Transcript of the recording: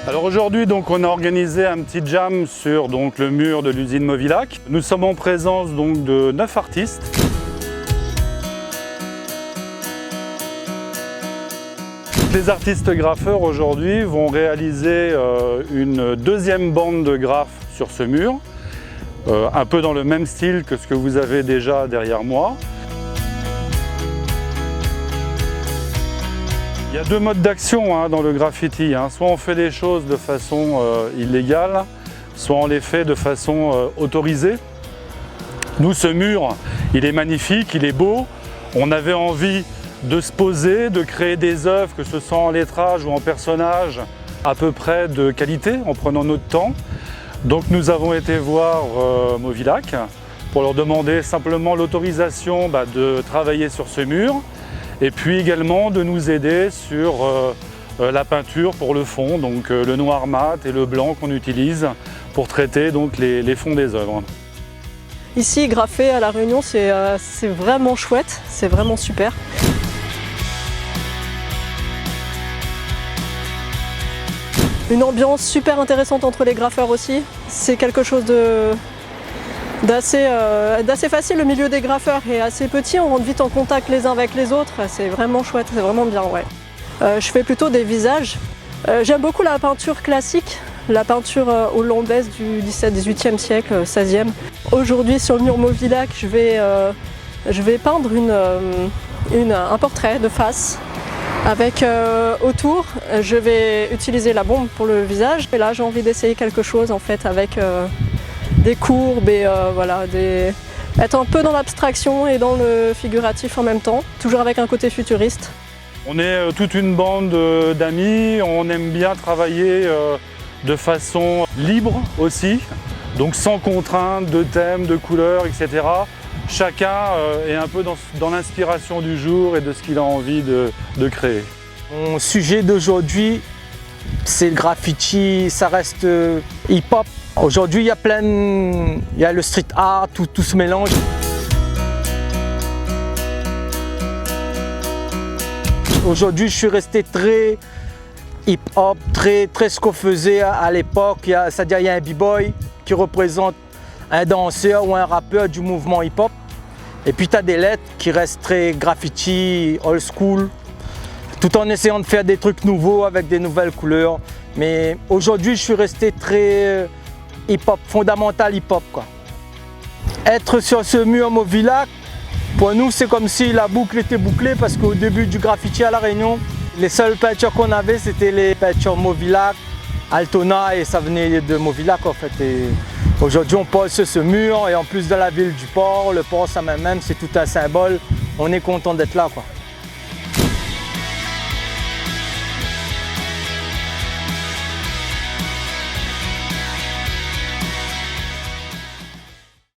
Alors aujourd'hui, donc, on a organisé un petit jam sur donc, le mur de l'usine Movilac. Nous sommes en présence donc, de 9 artistes. Les artistes graffeurs aujourd'hui vont réaliser une deuxième bande de graphes sur ce mur, un peu dans le même style que ce que vous avez déjà derrière moi. Il y a deux modes d'action dans le graffiti. Soit on fait les choses de façon illégale, soit on les fait de façon autorisée. Nous, ce mur, il est magnifique, il est beau. On avait envie de se poser, de créer des œuvres, que ce soit en lettrage ou en personnage, à peu près de qualité, en prenant notre temps. Donc nous avons été voir Movilac pour leur demander simplement l'autorisation de travailler sur ce mur et puis également de nous aider sur la peinture pour le fond, donc le noir mat et le blanc qu'on utilise pour traiter donc, les fonds des œuvres. Ici, graffer à La Réunion, c'est vraiment chouette, c'est vraiment super. Une ambiance super intéressante entre les graffeurs aussi. C'est quelque chose d'assez facile. Le milieu des graffeurs est assez petit, on rentre vite en contact les uns avec les autres. C'est vraiment chouette, c'est vraiment bien. Ouais. Je fais plutôt des visages. J'aime beaucoup la peinture classique, la peinture hollandaise du XVIIe siècle, XVIe. Aujourd'hui sur le mur Movilac, je vais peindre un portrait de face. Avec autour, je vais utiliser la bombe pour le visage. Et là, j'ai envie d'essayer quelque chose en fait avec des courbes et voilà, être un peu dans l'abstraction et dans le figuratif en même temps, toujours avec un côté futuriste. On est toute une bande d'amis, on aime bien travailler de façon libre aussi, donc sans contrainte de thème, de couleurs, etc. Chacun est un peu dans l'inspiration du jour et de ce qu'il a envie de créer. Mon sujet d'aujourd'hui, c'est le graffiti, ça reste hip-hop. Aujourd'hui, il y a le street art, tout se mélange. Aujourd'hui, je suis resté très hip-hop, très ce qu'on faisait à l'époque. C'est-à-dire, il y a un b-boy qui représente un danseur ou un rappeur du mouvement hip-hop. Et puis tu as des lettres qui restent très graffiti, old school, tout en essayant de faire des trucs nouveaux avec des nouvelles couleurs. Mais aujourd'hui, je suis resté très hip-hop, fondamental hip-hop, quoi. Être sur ce mur Movilac, pour nous, c'est comme si la boucle était bouclée parce qu'au début du graffiti à La Réunion, les seules peintures qu'on avait, c'était les peintures Movilac, Altona, et ça venait de Movilac en fait. Et aujourd'hui, on pose sur ce mur et en plus de la ville du port, le port ça même, c'est tout un symbole. On est content d'être là, quoi.